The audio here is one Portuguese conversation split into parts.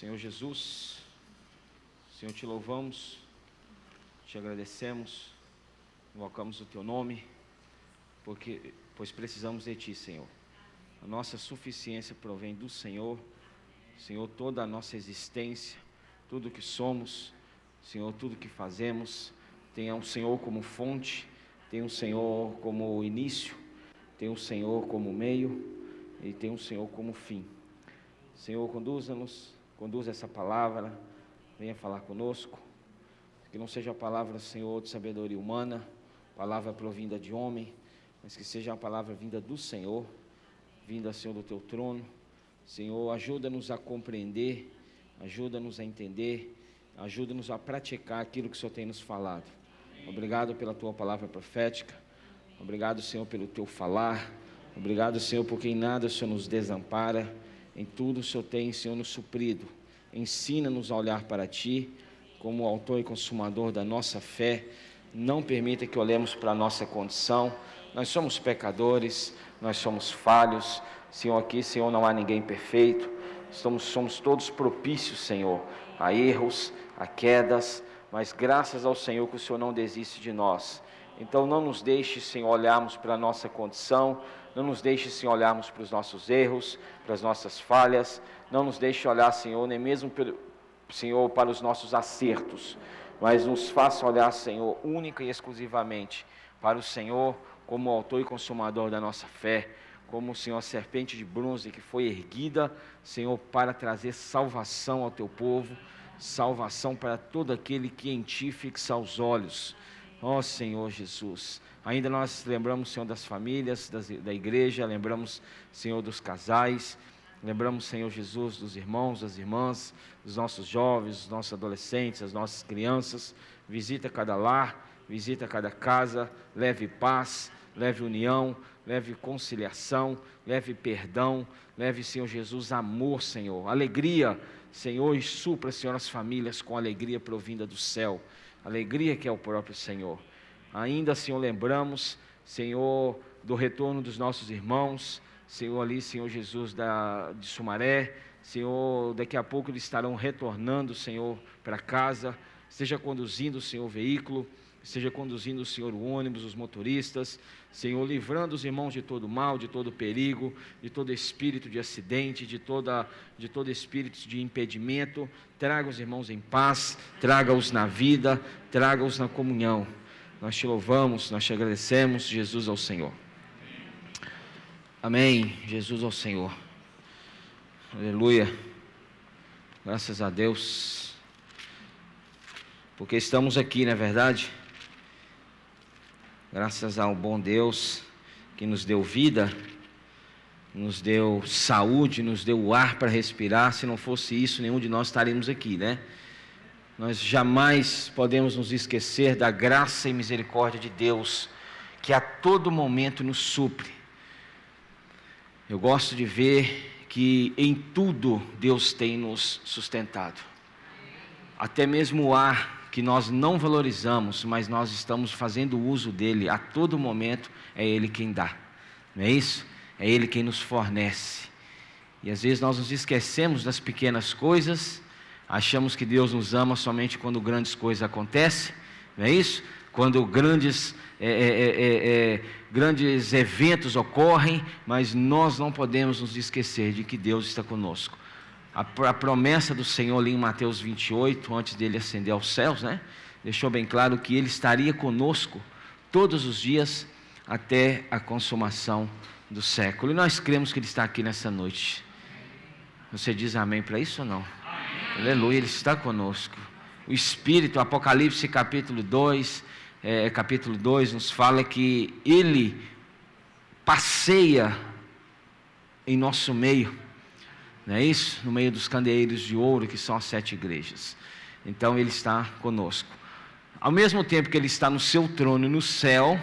Senhor Jesus, Senhor, te louvamos, te agradecemos, invocamos o teu nome, pois precisamos de ti, Senhor. A nossa suficiência provém do Senhor, Senhor, toda a nossa existência, tudo que somos, Senhor, tudo que fazemos, tem um Senhor como fonte, tem um Senhor como início, tem um Senhor como meio e tem um Senhor como fim. Senhor, conduza-nos, conduza essa palavra, venha falar conosco, que não seja a palavra, Senhor, de sabedoria humana, palavra provinda de homem, mas que seja a palavra vinda do Senhor, vinda, Senhor, do teu trono. Senhor, ajuda-nos a compreender, ajuda-nos a entender, ajuda-nos a praticar aquilo que o Senhor tem nos falado. Obrigado pela tua palavra profética, obrigado, Senhor, pelo teu falar, obrigado, Senhor, porque em nada o Senhor nos desampara, em tudo o Senhor tem, Senhor, nos suprido. Ensina-nos a olhar para ti, como o autor e consumador da nossa fé. Não permita que olhemos para a nossa condição. Nós somos pecadores, nós somos falhos. Senhor, aqui, Senhor, não há ninguém perfeito. Somos todos propícios, Senhor, a erros, a quedas, mas graças ao Senhor que o Senhor não desiste de nós. Então não nos deixe, Senhor, olharmos para a nossa condição, não nos deixe, Senhor, olharmos para os nossos erros, para as nossas falhas, não nos deixe olhar, Senhor, nem mesmo, Senhor, para os nossos acertos, mas nos faça olhar, Senhor, única e exclusivamente para o Senhor como autor e consumador da nossa fé, como, Senhor, a serpente de bronze que foi erguida, Senhor, para trazer salvação ao teu povo, salvação para todo aquele que em ti fixa os olhos. Ó Senhor Jesus, ainda nós lembramos, Senhor, das famílias, da igreja, lembramos, Senhor, dos casais, lembramos, Senhor Jesus, dos irmãos, das irmãs, dos nossos jovens, dos nossos adolescentes, das nossas crianças. Visita cada lar, visita cada casa, leve paz, leve união, leve conciliação, leve perdão, leve, Senhor Jesus, amor, Senhor, alegria, Senhor, e supra, Senhor, as famílias com alegria provinda do céu, alegria que é o próprio Senhor. Ainda, Senhor, lembramos, Senhor, do retorno dos nossos irmãos, Senhor, ali, Senhor Jesus, de Sumaré, Senhor, daqui a pouco eles estarão retornando, Senhor, para casa, esteja conduzindo, Senhor, o veículo, esteja conduzindo, o Senhor, o ônibus, os motoristas, Senhor, livrando os irmãos de todo mal, de todo perigo, de todo espírito de acidente, de todo espírito de impedimento. Traga os irmãos em paz, traga-os na vida, traga-os na comunhão. Nós te louvamos, nós te agradecemos, Jesus ao Senhor. Amém, Jesus ao Senhor. Aleluia. Graças a Deus. Porque estamos aqui, não é verdade? Graças ao bom Deus que nos deu vida, nos deu saúde, nos deu o ar para respirar. Se não fosse isso, nenhum de nós estaríamos aqui, né? Nós jamais podemos nos esquecer da graça e misericórdia de Deus, que a todo momento nos supre. Eu gosto de ver que em tudo Deus tem nos sustentado. Até mesmo o ar que nós não valorizamos, mas nós estamos fazendo uso dele a todo momento, é Ele quem dá, não é isso? É Ele quem nos fornece, e às vezes nós nos esquecemos das pequenas coisas, achamos que Deus nos ama somente quando grandes coisas acontecem, não é isso? Quando grandes eventos ocorrem, mas nós não podemos nos esquecer de que Deus está conosco. A promessa do Senhor ali em Mateus 28, antes dele ascender aos céus, né? Deixou bem claro que Ele estaria conosco todos os dias até a consumação do século. E nós cremos que Ele está aqui nessa noite. Você diz amém para isso ou não? Amém. Aleluia, Ele está conosco. O Espírito, Apocalipse capítulo 2 nos fala que Ele passeia em nosso meio. Não é isso? No meio dos candeeiros de ouro, que são as 7 igrejas. Então Ele está conosco. Ao mesmo tempo que Ele está no seu trono no céu,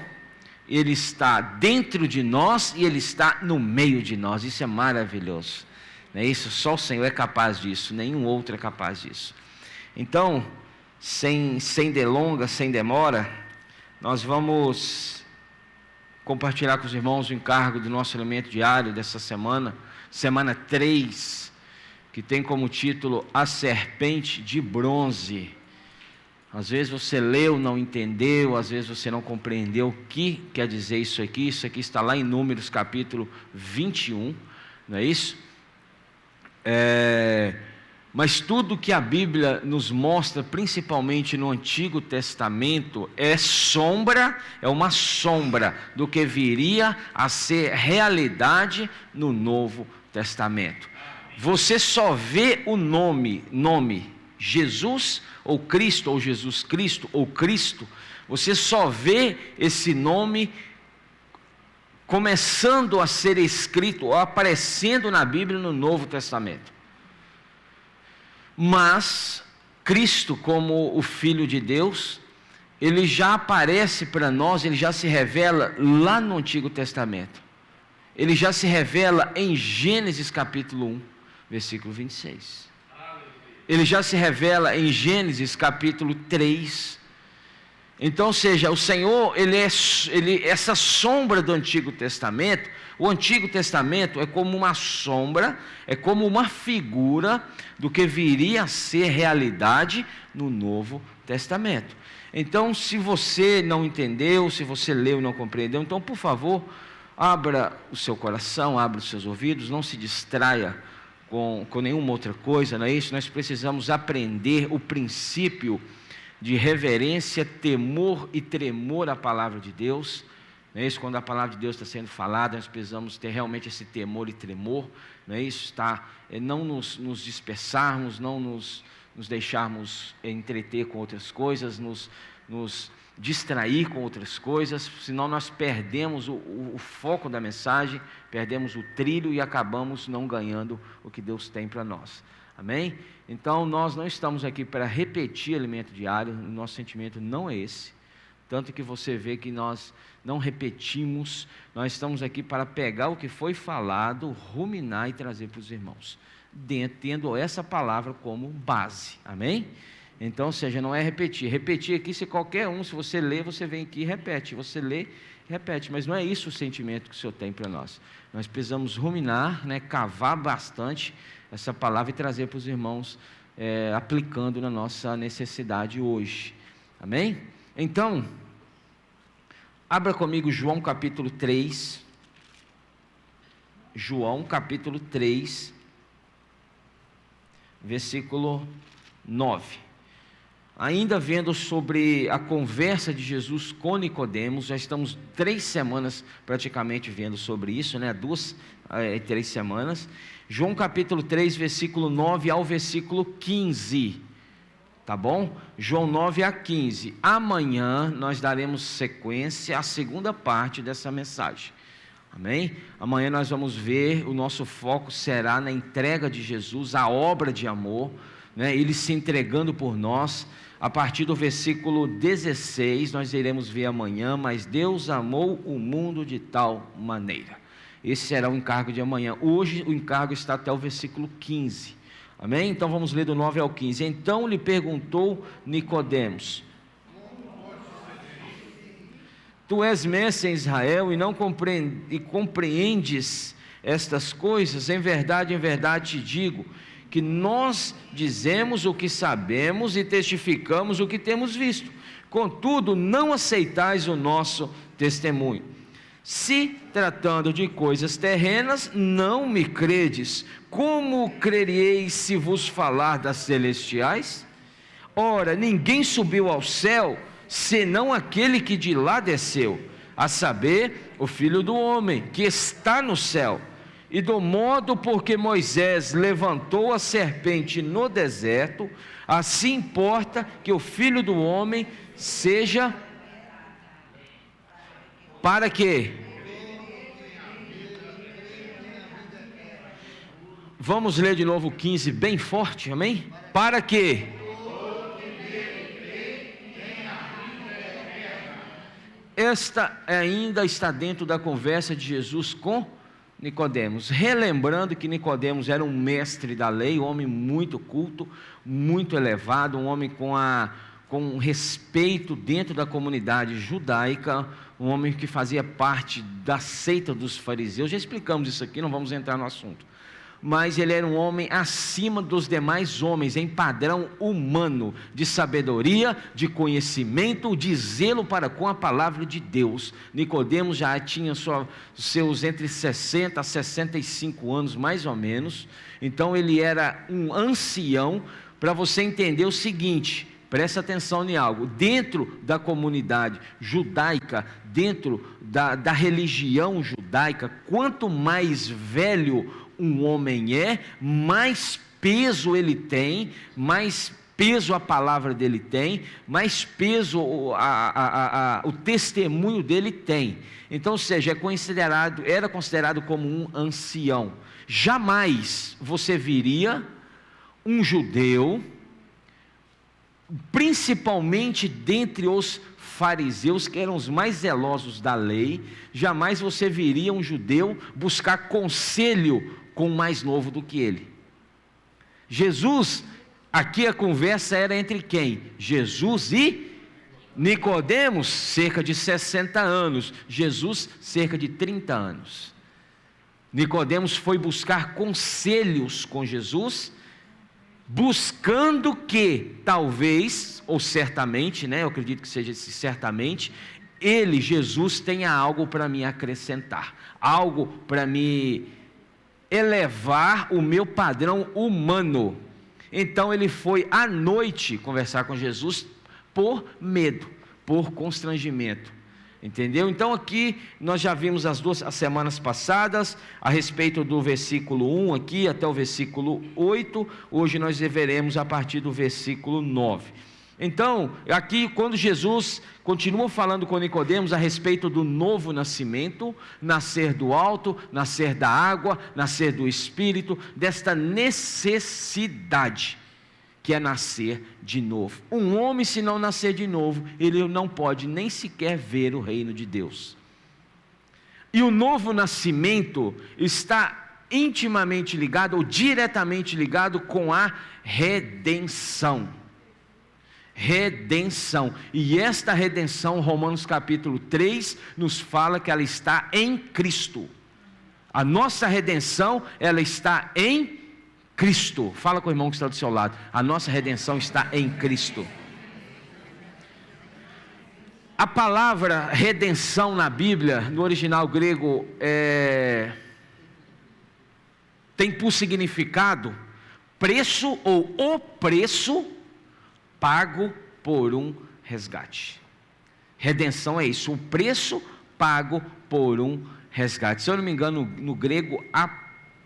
Ele está dentro de nós e Ele está no meio de nós. Isso é maravilhoso. Não é isso? Só o Senhor é capaz disso, nenhum outro é capaz disso. Então, sem delongas, sem demora, nós vamos compartilhar com os irmãos o encargo do nosso alimento diário dessa semana. Semana 3 que tem como título A Serpente de Bronze. Às vezes você leu, não entendeu, às vezes você não compreendeu o que quer dizer isso aqui está lá em Números capítulo 21, não é isso? Mas tudo que a Bíblia nos mostra, principalmente no Antigo Testamento, é uma sombra do que viria a ser realidade no Novo Testamento. Você só vê o nome Jesus ou Cristo, ou Jesus Cristo, ou Cristo, você só vê esse nome começando a ser escrito, ou aparecendo na Bíblia no Novo Testamento. Mas Cristo, como o Filho de Deus, ele já aparece para nós, ele já se revela lá no Antigo Testamento. Ele já se revela em Gênesis capítulo 1, versículo 26. Ele já se revela em Gênesis capítulo 3. Então, ou seja, o Senhor, essa sombra do Antigo Testamento, o Antigo Testamento é como uma sombra, é como uma figura do que viria a ser realidade no Novo Testamento. Então, se você não entendeu, se você leu e não compreendeu, então, por favor, abra o seu coração, abra os seus ouvidos, não se distraia com nenhuma outra coisa, não é isso? Nós precisamos aprender o princípio de reverência, temor e tremor à palavra de Deus, não é isso? Quando a palavra de Deus está sendo falada, nós precisamos ter realmente esse temor e tremor, não é isso? Não nos dispersarmos, não nos deixarmos entreter com outras coisas, nos distrair com outras coisas, senão nós perdemos o foco da mensagem, perdemos o trilho e acabamos não ganhando o que Deus tem para nós. Amém? Então nós não estamos aqui para repetir alimento diário, o nosso sentimento não é esse, tanto que você vê que nós não repetimos, nós estamos aqui para pegar o que foi falado, ruminar e trazer para os irmãos, tendo essa palavra como base. Amém? Então, ou seja, não é repetir. Repetir aqui, se qualquer um, se você lê, você vem aqui e repete. Você lê, repete. Mas não é isso o sentimento que o Senhor tem para nós. Nós precisamos ruminar, cavar bastante essa palavra e trazer para os irmãos, aplicando na nossa necessidade hoje. Amém? Então, abra comigo João capítulo 3. João capítulo 3, versículo 9. Ainda vendo sobre a conversa de Jesus com Nicodemos, já estamos 3 semanas praticamente vendo sobre isso, 3 semanas. João capítulo 3, versículo 9 ao versículo 15, tá bom? João 9 a 15. Amanhã nós daremos sequência à segunda parte dessa mensagem. Amém? Amanhã nós vamos ver, o nosso foco será na entrega de Jesus, a obra de amor, Ele se entregando por nós. A partir do versículo 16, nós iremos ver amanhã, mas Deus amou o mundo de tal maneira. Esse será o encargo de amanhã. Hoje o encargo está até o versículo 15. Amém? Então vamos ler do 9 ao 15. Então lhe perguntou Nicodemos: Tu és mestre em Israel e não compreendes estas coisas? Em verdade te digo, que nós dizemos o que sabemos e testificamos o que temos visto, contudo não aceitais o nosso testemunho. Se tratando de coisas terrenas, não me credes, como crereis se vos falar das celestiais? Ora, ninguém subiu ao céu, senão aquele que de lá desceu, a saber, o Filho do Homem, que está no céu. E do modo porque Moisés levantou a serpente no deserto, assim importa que o Filho do Homem seja, para quê? Vamos ler de novo o 15 bem forte, amém? Para quê? Esta ainda está dentro da conversa de Jesus com Nicodemos, relembrando que Nicodemos era um mestre da lei, um homem muito culto, muito elevado, um homem com respeito dentro da comunidade judaica, um homem que fazia parte da seita dos fariseus. Já explicamos isso aqui, não vamos entrar no assunto. mas ele era um homem acima dos demais homens, em padrão humano, de sabedoria, de conhecimento, de zelo para com a palavra de Deus. Nicodemos já tinha seus entre 60 a 65 anos, mais ou menos, então ele era um ancião. Para você entender o seguinte, presta atenção em algo: dentro da comunidade judaica, dentro da religião judaica, quanto mais velho um homem é, mais peso ele tem, mais peso a palavra dele tem, mais peso o testemunho dele tem. Então, ou seja, era considerado como um ancião. Jamais você viria um judeu, principalmente dentre os fariseus, que eram os mais zelosos da lei, jamais você viria um judeu buscar conselho com o mais novo do que ele. Jesus, aqui a conversa era entre quem? Jesus e Nicodemos, cerca de 60 anos, Jesus, cerca de 30 anos. Nicodemos foi buscar conselhos com Jesus, buscando que talvez, ou certamente, eu acredito que seja certamente, Jesus, tenha algo para me acrescentar, algo para me elevar o meu padrão humano. Então ele foi à noite conversar com Jesus por medo, por constrangimento. Entendeu? Então aqui nós já vimos as semanas passadas a respeito do versículo 1 aqui até o versículo 8, hoje nós veremos a partir do versículo 9. Então, aqui quando Jesus continua falando com Nicodemos a respeito do novo nascimento, nascer do alto, nascer da água, nascer do Espírito, desta necessidade que é nascer de novo. Um homem, se não nascer de novo, ele não pode nem sequer ver o reino de Deus. E o novo nascimento está intimamente ligado, ou diretamente ligado com a redenção. Redenção, e esta redenção, Romanos capítulo 3, nos fala que ela está em Cristo. A nossa redenção, ela está em Cristo. Fala com o irmão que está do seu lado. A nossa redenção está em Cristo. A palavra redenção na Bíblia, no original grego, tem por significado preço ou o preço pago por um resgate. Redenção é isso, o preço pago por um resgate. Se eu não me engano, no grego,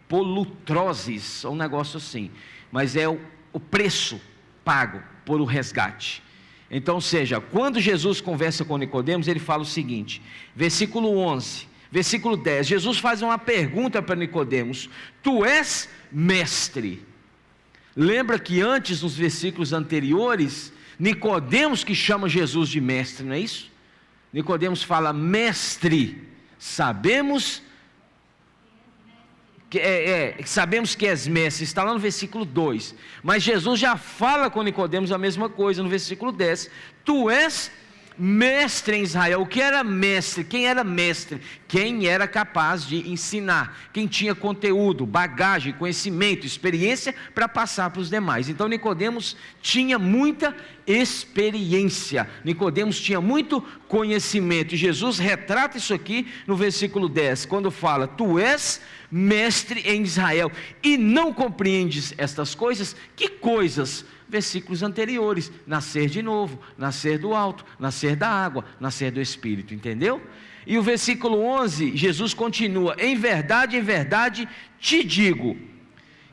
apolutrosis, um negócio assim, mas é o preço pago por um resgate. Então, ou seja, quando Jesus conversa com Nicodemos, ele fala o seguinte, versículo 11, versículo 10, Jesus faz uma pergunta para Nicodemos: tu és mestre. Lembra que antes, nos versículos anteriores, Nicodemos que chama Jesus de mestre, não é isso? Nicodemos fala: mestre, sabemos que és mestre, está lá no versículo 2, mas Jesus já fala com Nicodemos a mesma coisa no versículo 10, tu és mestre em Israel. O que era mestre? Quem era mestre? Quem era capaz de ensinar, quem tinha conteúdo, bagagem, conhecimento, experiência para passar para os demais. Então Nicodemos tinha muita experiência, Nicodemos tinha muito conhecimento, e Jesus retrata isso aqui no versículo 10, quando fala: tu és mestre em Israel e não compreendes estas coisas. Que coisas? Versículos anteriores: nascer de novo, nascer do alto, nascer da água, nascer do Espírito, entendeu? E o versículo 11, Jesus continua: em verdade te digo,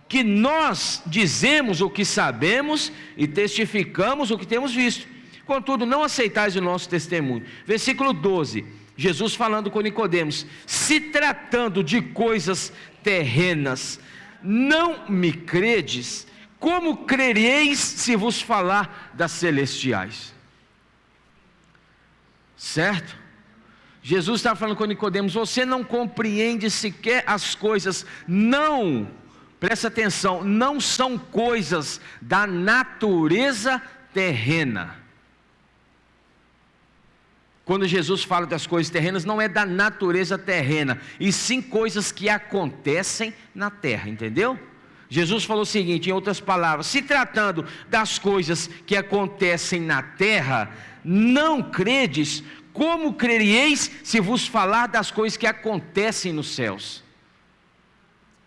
que nós dizemos o que sabemos e testificamos o que temos visto, contudo não aceitais o nosso testemunho. Versículo 12, Jesus falando com Nicodemos: se tratando de coisas terrenas, não me credes, como crereis se vos falar das celestiais? Certo? Jesus está falando com Nicodemos: você não compreende sequer as coisas, não, presta atenção, não são coisas da natureza terrena. Quando Jesus fala das coisas terrenas, não é da natureza terrena, e sim coisas que acontecem na terra, entendeu? Jesus falou o seguinte, em outras palavras: se tratando das coisas que acontecem na terra, não credes, como crereis se vos falar das coisas que acontecem nos céus?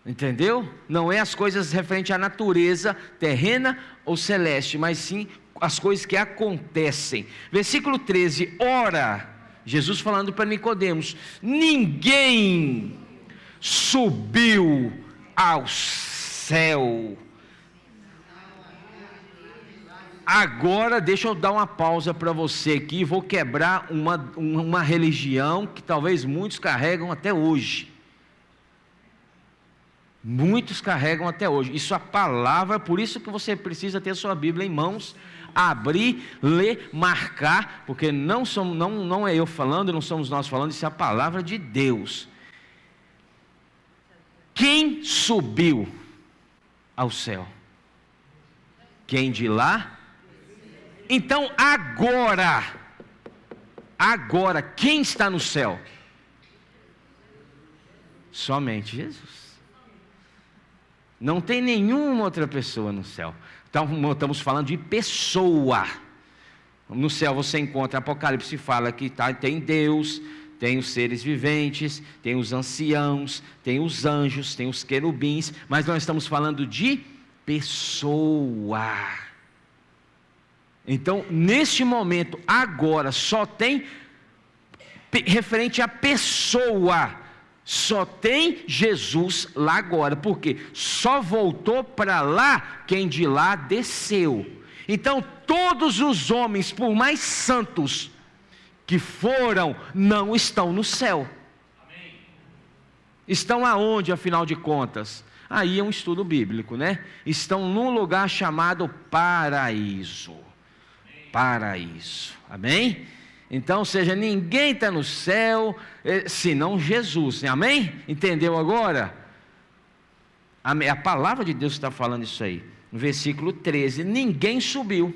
Entendeu? Não é as coisas referentes à natureza terrena ou celeste, mas sim as coisas que acontecem. Versículo 13, ora, Jesus falando para Nicodemos: ninguém subiu ao céu. Agora deixa eu dar uma pausa para você aqui, vou quebrar uma religião que talvez muitos carregam até hoje. Muitos carregam até hoje. Isso é a palavra, por isso que você precisa ter a sua Bíblia em mãos, abrir, ler, marcar, porque não é eu falando, não somos nós falando, isso é a palavra de Deus. Quem subiu ao céu? Quem de lá? Então agora, quem está no céu? Somente Jesus. Não tem nenhuma outra pessoa no céu. Então, estamos falando de pessoa. No céu você encontra, Apocalipse fala que tem Deus, tem os seres viventes, tem os anciãos, tem os anjos, tem os querubins, mas nós estamos falando de pessoa. Então, neste momento, agora, só tem referente à pessoa. Só tem Jesus lá agora, porque só voltou para lá quem de lá desceu. Então todos os homens, por mais santos que foram, não estão no céu. Amém. Estão aonde, afinal de contas? Aí é um estudo bíblico, né? Estão num lugar chamado paraíso. Amém. Paraíso, amém? Então, ou seja, ninguém está no céu, senão Jesus, amém? Entendeu agora? A palavra de Deus está falando isso aí, no versículo 13, ninguém subiu,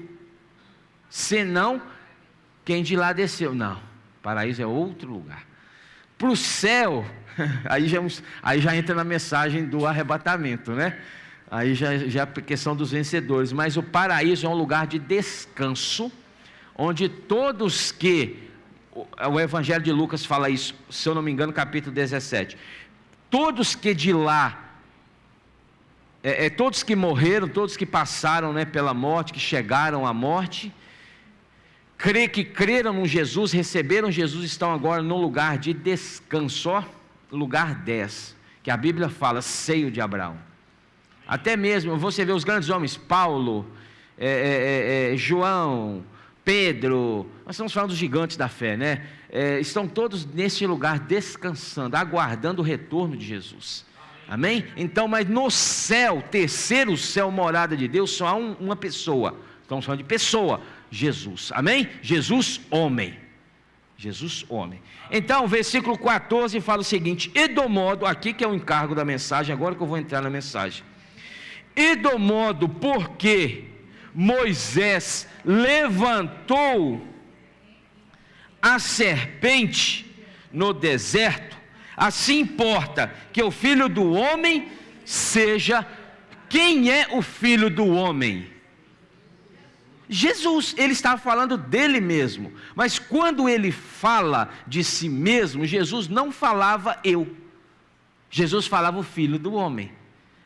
senão quem de lá desceu. Não, paraíso é outro lugar. Para o céu, aí já entra na mensagem do arrebatamento, né? Aí já é a questão dos vencedores, mas o paraíso é um lugar de descanso, onde todos que, o Evangelho de Lucas fala isso, se eu não me engano, capítulo 17, todos que de lá, todos que morreram, todos que passaram, né, pela morte, que chegaram à morte, que creram no Jesus, receberam Jesus, estão agora no lugar de descanso, ó, lugar 10, que a Bíblia fala, seio de Abraão. Até mesmo, você vê os grandes homens, Paulo, João, Pedro, nós estamos falando dos gigantes da fé, né? Estão todos nesse lugar descansando, aguardando o retorno de Jesus. Amém? Então, mas no céu, terceiro céu, morada de Deus, só há uma pessoa. Estamos falando de pessoa, Jesus. Amém? Jesus, homem. Jesus, homem. Então, versículo 14 fala o seguinte: e do modo, aqui que é o encargo da mensagem, agora que eu vou entrar na mensagem. E do modo porque Moisés levantou a serpente no deserto, assim importa que o Filho do Homem seja. Quem é o Filho do Homem? Jesus. Ele estava falando dele mesmo, mas quando ele fala de si mesmo, Jesus não falava eu, Jesus falava o Filho do Homem,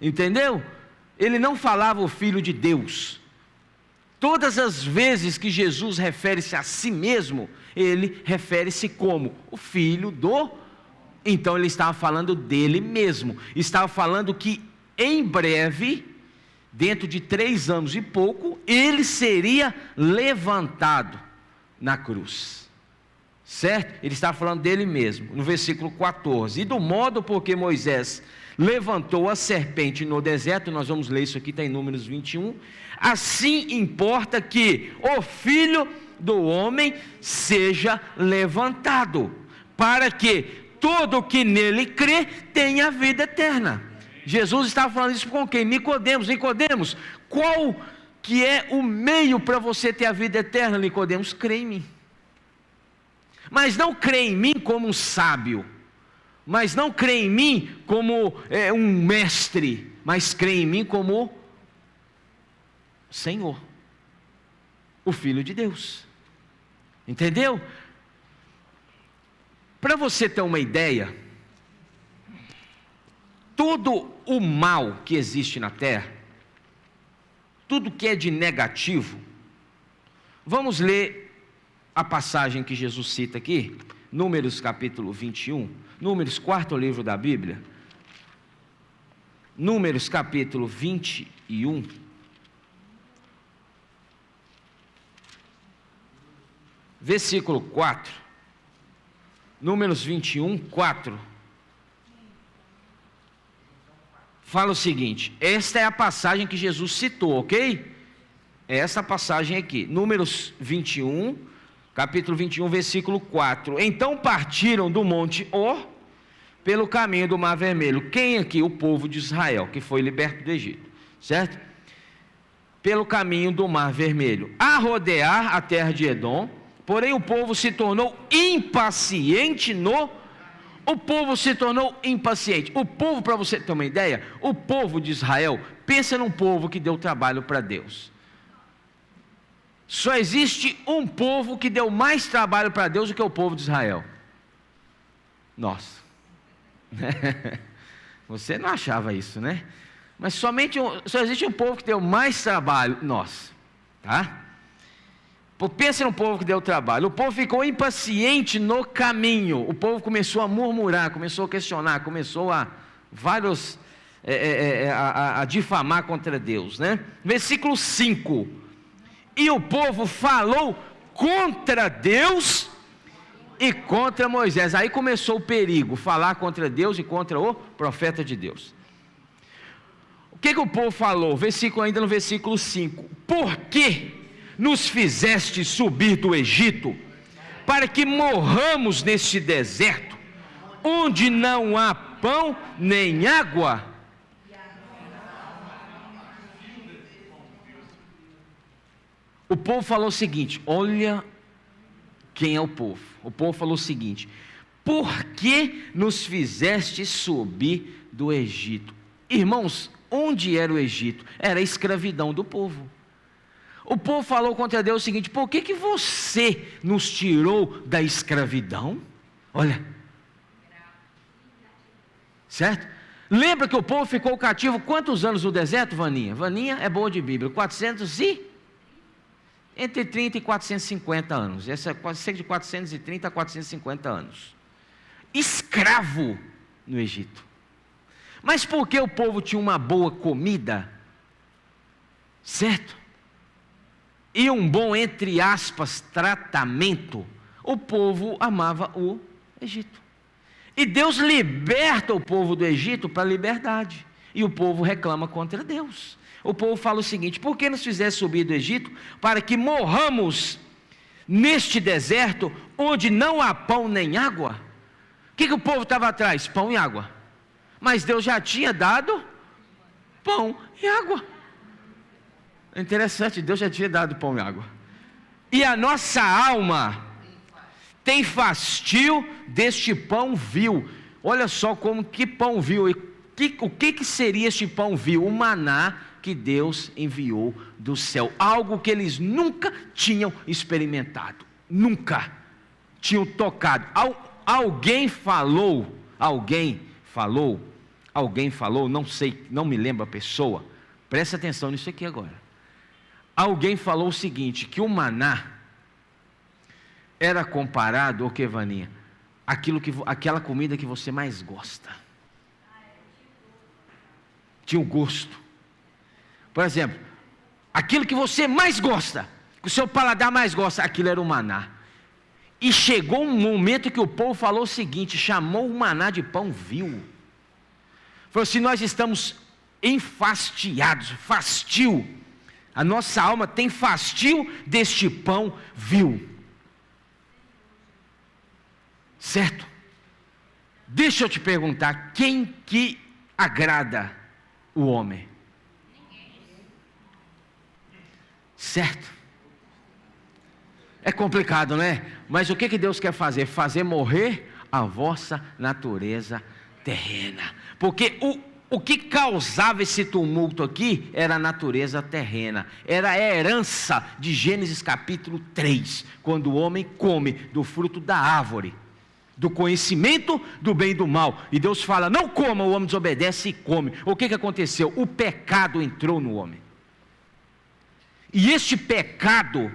entendeu? Ele não falava o Filho de Deus. Todas as vezes que Jesus refere-se a si mesmo, ele refere-se como o Filho do. Então ele estava falando dele mesmo, estava falando que em breve, dentro de 3 anos e pouco, ele seria levantado na cruz, certo? Ele estava falando dele mesmo, no versículo 14, e do modo porque Moisés levantou a serpente no deserto, nós vamos ler isso aqui, está em Números 21, assim importa que o Filho do Homem seja levantado, para que todo que nele crê tenha vida eterna. Jesus estava falando isso com quem? Nicodemos. Nicodemos, qual que é o meio para você ter a vida eterna? Nicodemos, crê em mim. mas não crê em mim como um sábio, mas não crê em mim como um mestre, mas crê em mim como Senhor, o Filho de Deus. Entendeu? Para você ter uma ideia, todo o mal que existe na terra, tudo que é de negativo, vamos ler a passagem que Jesus cita aqui, Números capítulo 21, Números, quarto livro da Bíblia, Números capítulo 21, versículo 4, Números 21, 4, fala o seguinte, esta é a passagem que Jesus citou, ok? É essa passagem aqui, Números 21, capítulo 21, versículo 4, então partiram do monte Or, pelo caminho do Mar Vermelho. Quem aqui? O povo de Israel, que foi liberto do Egito, certo? Pelo caminho do Mar Vermelho, a rodear a terra de Edom, porém o povo se tornou impaciente O povo se tornou impaciente. O povo, para você ter uma ideia, o povo de Israel, pensa num povo que deu trabalho para Deus. Só existe um povo que deu mais trabalho para Deus do que o povo de Israel. Nós. Você não achava isso, né? Mas só existe um povo que deu mais trabalho, nós, tá? Pensa no povo que deu trabalho. O povo ficou impaciente no caminho. O povo começou a murmurar, começou a questionar, começou a difamar contra Deus, né? Versículo 5. E o povo falou contra Deus e contra Moisés. Aí começou o perigo, falar contra Deus e contra o profeta de Deus. O que o povo falou? Ainda no versículo 5. Por que nos fizeste subir do Egito, para que morramos neste deserto, onde não há pão nem água? O povo falou o seguinte, olha quem é o povo. O povo falou o seguinte: por que nos fizeste subir do Egito? Irmãos, onde era o Egito? Era a escravidão do povo. O povo falou contra Deus o seguinte: por que você nos tirou da escravidão? Olha, certo? Lembra que o povo ficou cativo quantos anos no deserto, Vaninha? Vaninha é boa de Bíblia, entre 30 e 450 anos, essa é cerca de 430 a 450 anos, escravo no Egito. Mas porque o povo tinha uma boa comida, certo? E um bom, entre aspas, tratamento, o povo amava o Egito. E Deus liberta o povo do Egito para a liberdade. E o povo reclama contra Deus. O povo fala o seguinte: por que nos fizeste subir do Egito? Para que morramos neste deserto, onde não há pão nem água. O que o povo estava atrás? Pão e água. Mas Deus já tinha dado pão e água. É interessante, Deus já tinha dado pão e água. E a nossa alma tem fastio deste pão vil. Olha só que pão vil. O que seria este pão vil? O maná que Deus enviou do céu. Algo que eles nunca tinham experimentado. Nunca tinham tocado. Alguém falou, não sei, não me lembro a pessoa. Presta atenção nisso aqui agora. Alguém falou o seguinte, que o maná era comparado, que Vaninha? Aquela comida que você mais gosta. Tinha o gosto. Por exemplo, aquilo que você mais gosta, que o seu paladar mais gosta, aquilo era o maná. E chegou um momento que o povo falou o seguinte, chamou o maná de pão vil. Falou assim: nós estamos enfastiados, fastio. A nossa alma tem fastio deste pão vil. Certo? Deixa eu te perguntar, quem que agrada o homem? Certo? É complicado, não é? Mas o que Deus quer fazer? Fazer morrer a vossa natureza terrena. Porque o que causava esse tumulto aqui era a natureza terrena, era a herança de Gênesis capítulo 3, quando o homem come do fruto da árvore, do conhecimento do bem e do mal, e Deus fala, não coma, o homem desobedece e come. O que aconteceu? O pecado entrou no homem, e este pecado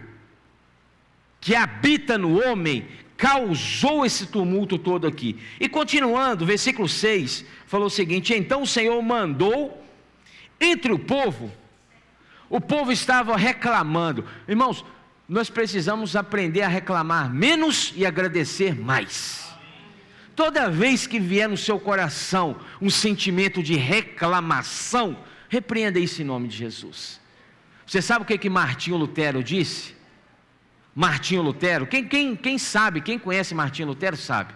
que habita no homem, causou esse tumulto todo aqui. E continuando, versículo 6, falou o seguinte: então o Senhor mandou entre o povo estava reclamando. Irmãos, nós precisamos aprender a reclamar menos e agradecer mais. Toda vez que vier no seu coração um sentimento de reclamação, repreenda isso em nome de Jesus. Você sabe o que Martinho Lutero disse? Martinho Lutero, quem sabe, quem conhece Martinho Lutero sabe.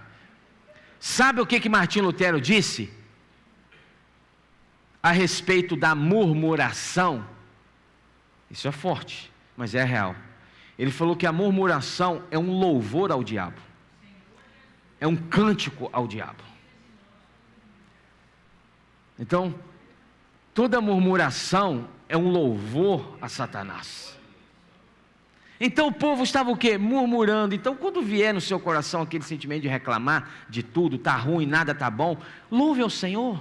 Sabe o que Martinho Lutero disse? A respeito da murmuração. Isso é forte, mas é real. Ele falou que a murmuração é um louvor ao diabo. É um cântico ao diabo. Então, toda murmuração é um louvor a Satanás. Então o povo estava o quê? Murmurando. Então quando vier no seu coração aquele sentimento de reclamar de tudo, está ruim, nada está bom, louve ao Senhor,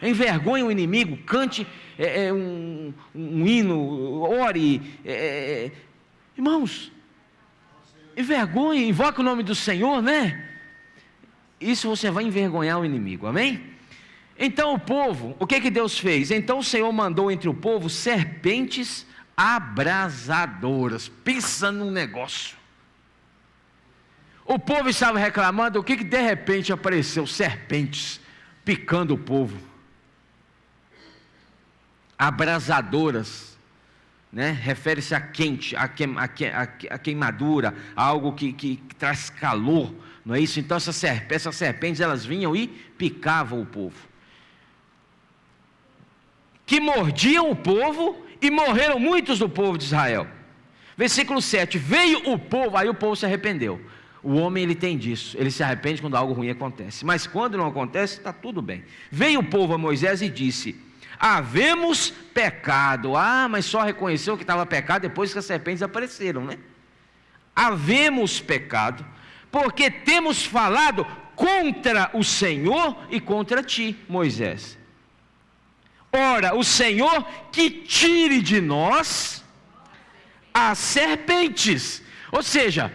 envergonhe o inimigo, cante um hino, ore, irmãos, envergonhe, invoque o nome do Senhor, né? Isso você vai envergonhar o inimigo, amém? Então o povo, o que Deus fez? Então o Senhor mandou entre o povo serpentes abrasadoras. Pensa num negócio. O povo estava reclamando, o que de repente apareceu? Serpentes picando o povo. Abrasadoras, né? Refere-se a quente, a queimadura, a algo que traz calor, não é isso? Então essas serpentes elas vinham e picavam o povo, que mordiam o povo, e morreram muitos do povo de Israel. Versículo 7, veio o povo, aí o povo se arrependeu. O homem ele tem disso, ele se arrepende quando algo ruim acontece, mas quando não acontece, está tudo bem. Veio o povo a Moisés e disse: havemos pecado. Mas só reconheceu que estava pecado depois que as serpentes apareceram, né? Havemos pecado, porque temos falado contra o Senhor e contra ti, Moisés. Ora, o Senhor que tire de nós as serpentes. Ou seja,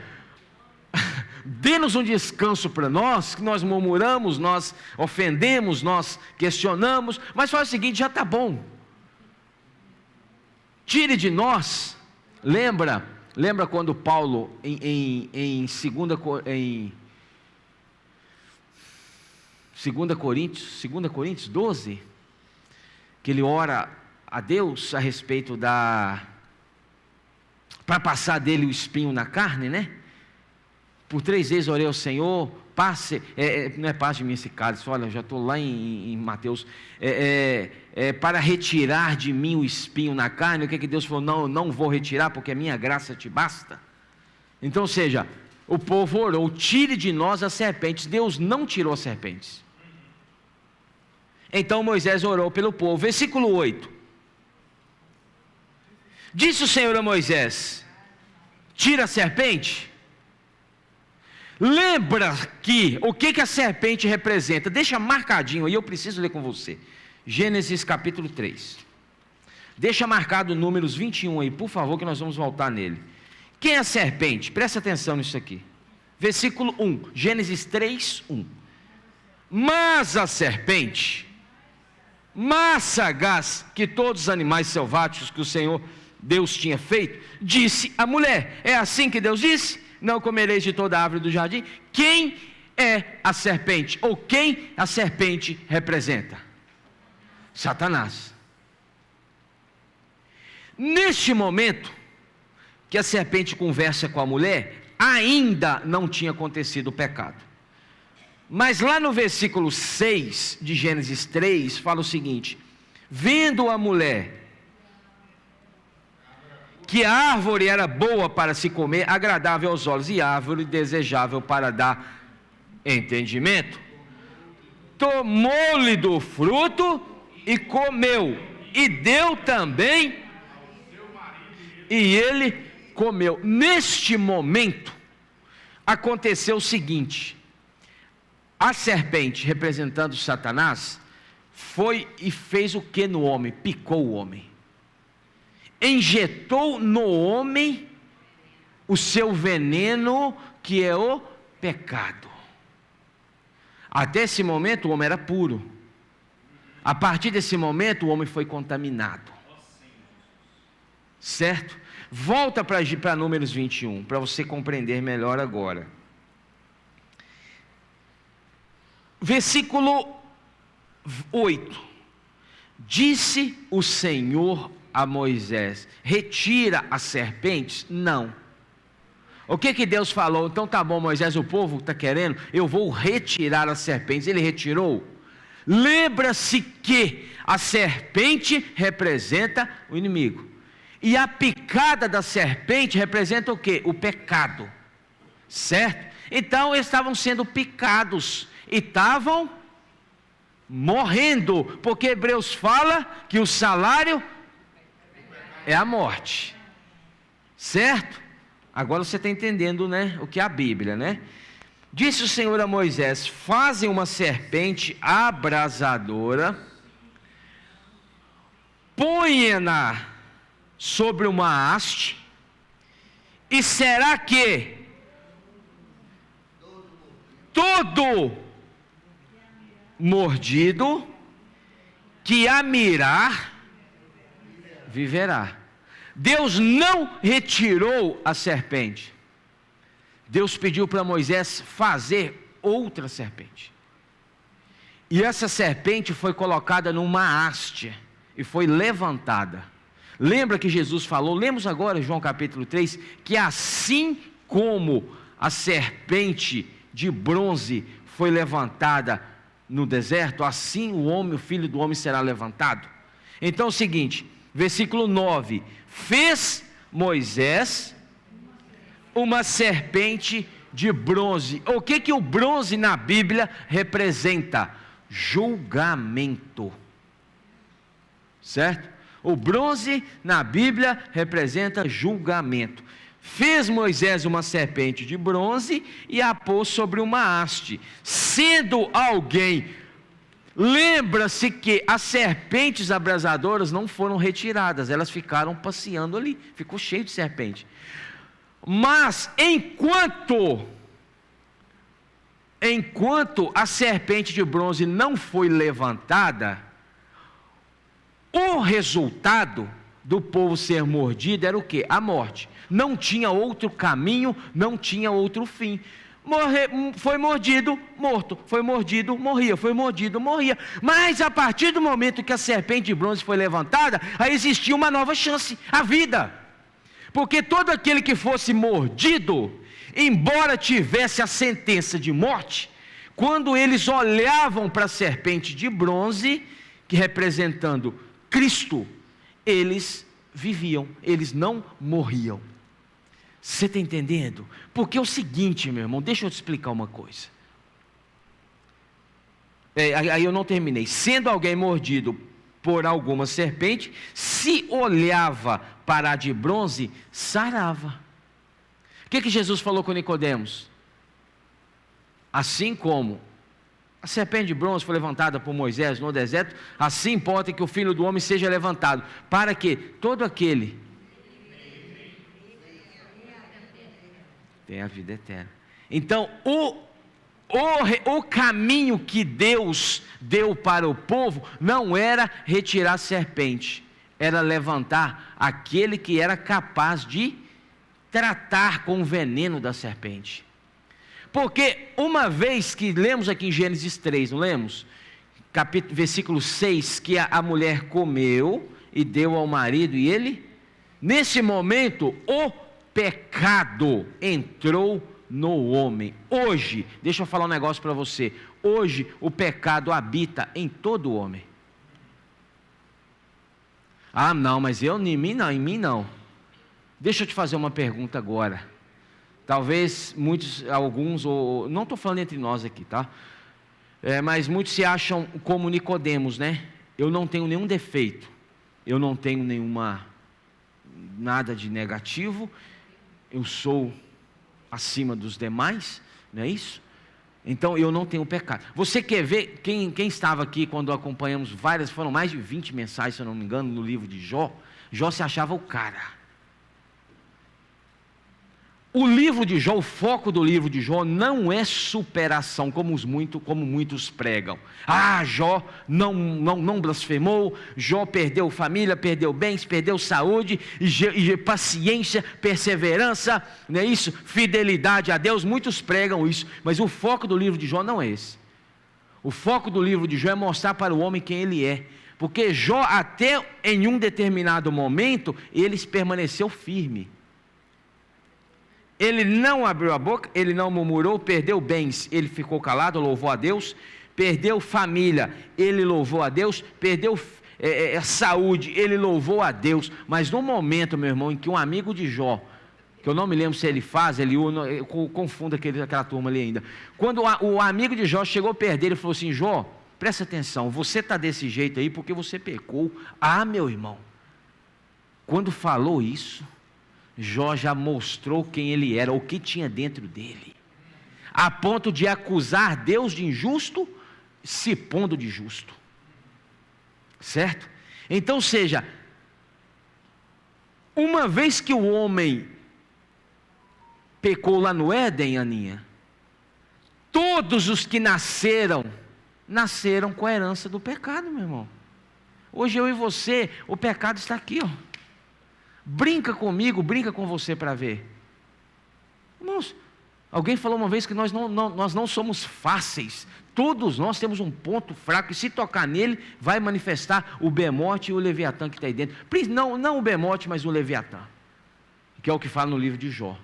dê-nos um descanso para nós, que nós murmuramos, nós ofendemos, nós questionamos, mas faz o seguinte, já está bom. Tire de nós. Lembra quando Paulo em 2 Coríntios 12, que ele ora a Deus a respeito para passar dele o espinho na carne, né? Por 3 vezes orei ao Senhor, não é passe de mim esse cálice, olha, eu já estou lá em Mateus, para retirar de mim o espinho na carne. O que Deus falou? Não vou retirar, porque a minha graça te basta. Então, ou seja, o povo orou, tire de nós as serpentes. Deus não tirou as serpentes. Então Moisés orou pelo povo. Versículo 8, disse o Senhor a Moisés: tira a serpente. Lembra que o que a serpente representa? Deixa marcadinho aí, eu preciso ler com você. Gênesis capítulo 3. Deixa marcado Números 21 aí, por favor, que nós vamos voltar nele. Quem é a serpente? Presta atenção nisso aqui. Versículo 1, Gênesis 3, 1. Mas a serpente, mais sagaz que todos os animais selváticos que o Senhor Deus tinha feito, disse à mulher: é assim que Deus disse? Não comereis de toda a árvore do jardim. Quem é a serpente? Ou quem a serpente representa? Satanás. Neste momento que a serpente conversa com a mulher, ainda não tinha acontecido o pecado. Mas lá no versículo 6 de Gênesis 3, fala o seguinte: vendo a mulher que a árvore era boa para se comer, agradável aos olhos, e árvore desejável para dar entendimento. Tomou-lhe do fruto e comeu, e deu também, e ele comeu. Neste momento, aconteceu o seguinte: a serpente, representando Satanás, foi e fez o que no homem? Picou o homem. Injetou no homem o seu veneno, que é o pecado. Até esse momento o homem era puro. A partir desse momento o homem foi contaminado. Certo? Volta para Números 21, para você compreender melhor agora. Versículo 8. Disse o Senhor a Moisés: retira as serpentes? Não. O que Deus falou? Então tá bom, Moisés, o povo está querendo, eu vou retirar as serpentes. Ele retirou. Lembra-se que a serpente representa o inimigo, e a picada da serpente representa o que? O pecado, certo? Então eles estavam sendo picados e estavam morrendo, porque Hebreus fala que o salário é a morte, certo? Agora você está entendendo, né, o que é a Bíblia, né? Disse o Senhor a Moisés: fazem uma serpente abrasadora, ponha-na sobre uma haste, e será que todo mordido que a mirar viverá. Deus não retirou a serpente. Deus pediu para Moisés fazer outra serpente. E essa serpente foi colocada numa haste e foi levantada. Lembra que Jesus falou, lemos agora João capítulo 3, que assim como a serpente de bronze foi levantada no deserto, assim o filho do homem será levantado. Então é o seguinte, versículo 9: fez Moisés uma serpente de bronze. O que o bronze na Bíblia representa? Julgamento, certo? O bronze na Bíblia representa julgamento. Fez Moisés uma serpente de bronze e a pôs sobre uma haste. Sendo alguém, lembra-se que as serpentes abrasadoras não foram retiradas, elas ficaram passeando ali, ficou cheio de serpente. Mas enquanto a serpente de bronze não foi levantada, o resultado do povo ser mordido era o quê? A morte. Não tinha outro caminho, não tinha outro fim. Foi mordido, morto. Foi mordido, morria. Foi mordido, morria. Mas a partir do momento que a serpente de bronze foi levantada, aí existia uma nova chance, a vida. Porque todo aquele que fosse mordido, embora tivesse a sentença de morte, quando eles olhavam para a serpente de bronze, que representando Cristo, eles viviam, eles não morriam. Você está entendendo? Porque é o seguinte, meu irmão, deixa eu te explicar uma coisa. Aí eu não terminei. Sendo alguém mordido por alguma serpente, se olhava para a de bronze, sarava. O que Jesus falou com Nicodemos? Assim como a serpente de bronze foi levantada por Moisés no deserto, assim importa que o Filho do Homem seja levantado, para que todo aquele tenha a vida eterna. Então, o caminho que Deus deu para o povo não era retirar a serpente, era levantar aquele que era capaz de tratar com o veneno da serpente. Porque uma vez que lemos aqui em Gênesis 3, não lemos? Versículo 6, que a mulher comeu e deu ao marido e ele, nesse momento, o pecado entrou no homem. Hoje, deixa eu falar um negócio para você, hoje o pecado habita em todo homem. Ah não, mas em mim não. Deixa eu te fazer uma pergunta agora. Talvez alguns, ou não estou falando entre nós aqui, tá? Mas muitos se acham como Nicodemos, né? Eu não tenho nenhum defeito, eu não tenho nada de negativo, eu sou acima dos demais, não é isso? Então eu não tenho pecado. Você quer ver, quem estava aqui quando acompanhamos foram mais de 20 mensagens, se eu não me engano, no livro de Jó. Jó se achava o cara. O livro de Jó, o foco do livro de Jó não é superação, como muitos pregam. Jó não blasfemou, Jó perdeu família, perdeu bens, perdeu saúde, e paciência, perseverança, não é isso? Fidelidade a Deus, muitos pregam isso, mas o foco do livro de Jó não é esse. O foco do livro de Jó é mostrar para o homem quem ele é, porque Jó até em um determinado momento, ele permaneceu firme. Ele não abriu a boca, ele não murmurou, perdeu bens, ele ficou calado, louvou a Deus, perdeu família, ele louvou a Deus, perdeu saúde, ele louvou a Deus, mas no momento, meu irmão, em que um amigo de Jó, que eu não me lembro se ele eu confundo aquela turma ali ainda, quando o amigo de Jó chegou perto dele, ele falou assim: Jó, presta atenção, você está desse jeito aí porque você pecou. Meu irmão, quando falou isso, Jó já mostrou quem ele era, o que tinha dentro dele, a ponto de acusar Deus de injusto, se pondo de justo, certo? Então, uma vez que o homem pecou lá no Éden, Aninha, todos os que nasceram com a herança do pecado, meu irmão. Hoje eu e você, o pecado está aqui, ó. Brinca comigo, brinca com você para ver. Irmãos, alguém falou uma vez que nós não somos fáceis. Todos nós temos um ponto fraco, e se tocar nele, vai manifestar o bemote e o leviatã que está aí dentro. Não o bemote, mas o leviatã, que é o que fala no livro de Jó.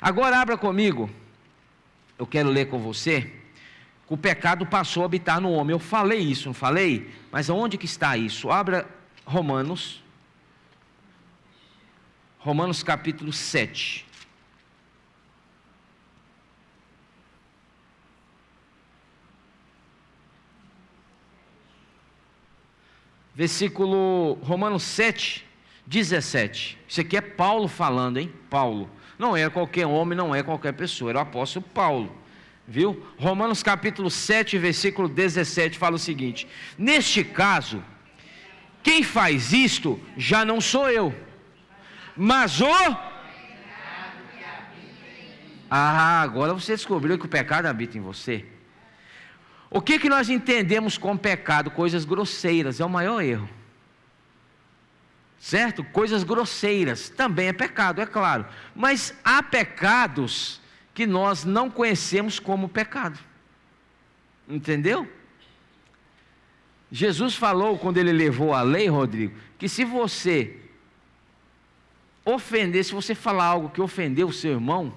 Agora abra comigo, eu quero ler com você, que o pecado passou a habitar no homem. Eu falei isso, não falei? Mas aonde que está isso? Abra Romanos capítulo 7. Romanos 7, 17. Isso aqui é Paulo falando, hein? Paulo. Não é qualquer homem, não é qualquer pessoa, era o apóstolo Paulo. Viu? Romanos capítulo 7, versículo 17 fala o seguinte: neste caso, quem faz isto já não sou eu, mas agora você descobriu que o pecado habita em você. O que nós entendemos com pecado? Coisas grosseiras, é o maior erro, certo? Coisas grosseiras também é pecado, é claro, mas há pecados que nós não conhecemos como pecado, entendeu? Jesus falou, quando ele levou a lei, Rodrigo, que se você se você falar algo que ofendeu o seu irmão,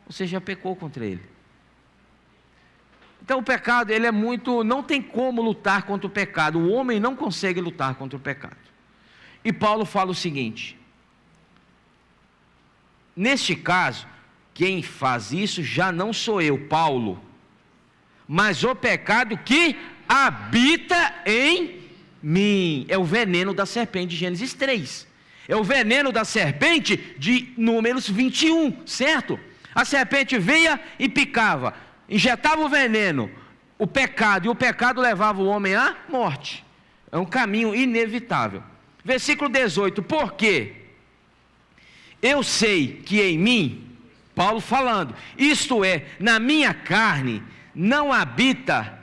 você já pecou contra ele. Então o pecado, ele é não tem como lutar contra o pecado, o homem não consegue lutar contra o pecado. E Paulo fala o seguinte: neste caso, quem faz isso já não sou eu, Paulo, mas o pecado que habita em mim. É o veneno da serpente de Gênesis 3. É o veneno da serpente de Números 21, certo? A serpente veia e picava, injetava o veneno, o pecado, e o pecado levava o homem à morte. É um caminho inevitável. Versículo 18: porque eu sei que em mim, Paulo falando, isto é, na minha carne, não habita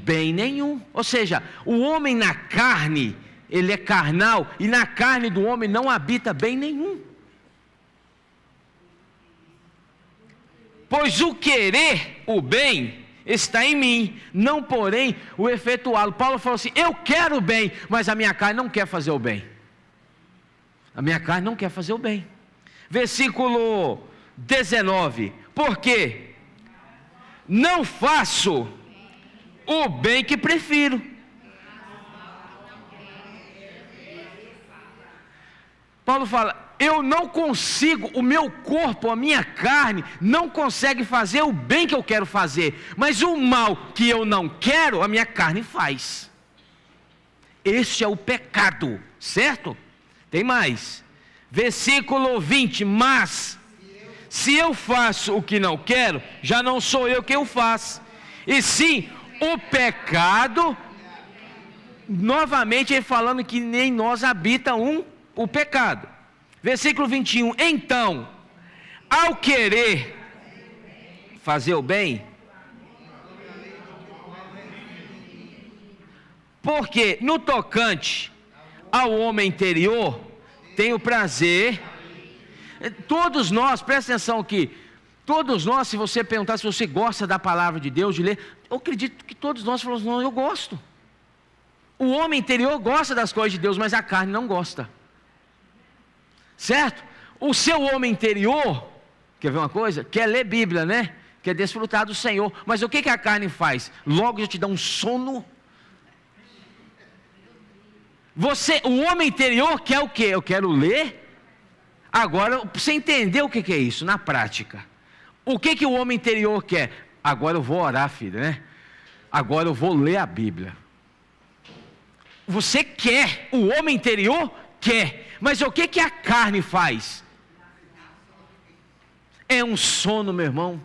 bem nenhum. Ou seja, o homem na carne, ele é carnal, e na carne do homem não habita bem nenhum. Pois o querer o bem está em mim, não porém o efetuá-lo. Paulo falou assim: eu quero o bem, mas a minha carne não quer fazer o bem. A minha carne não quer fazer o bem. Versículo 19: porque não faço o bem que prefiro. Paulo fala: eu não consigo, o meu corpo, a minha carne, não consegue fazer o bem que eu quero fazer, mas o mal que eu não quero, a minha carne faz. Este é o pecado, certo? Tem mais, versículo 20, mas, se eu faço o que não quero, já não sou eu quem o faz, e sim, o pecado, novamente ele falando que nem nós habita o pecado. Versículo 21, então, ao querer fazer o bem, porque no tocante ao homem interior, tenho prazer, todos nós, presta atenção aqui, todos nós, se você perguntar se você gosta da palavra de Deus, de ler, eu acredito que todos nós falamos, não, eu gosto. O homem interior gosta das coisas de Deus, mas a carne não gosta. Certo? O seu homem interior, quer ver uma coisa? Quer ler Bíblia, né? Quer desfrutar do Senhor. Mas o que a carne faz? Logo já te dá um sono. O homem interior quer o quê? Eu quero ler. Agora, você entender o que é isso na prática. O que o homem interior quer? Agora eu vou orar, filho, né? Agora eu vou ler a Bíblia. Você quer, o homem interior quer. Mas o que a carne faz? É um sono, meu irmão.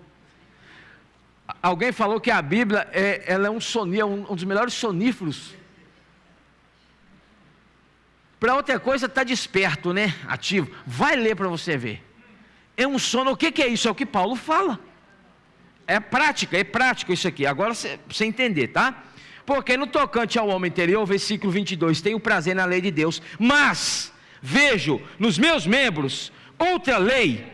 Alguém falou que a Bíblia ela é um dos melhores soníferos. Para outra coisa, está desperto, né? Ativo. Vai ler para você ver. É um sono. O que é isso? É o que Paulo fala. É prático isso aqui. Agora você entender, tá? Porque no tocante ao homem interior, versículo 22, tenho prazer na lei de Deus, mas vejo nos meus membros outra lei,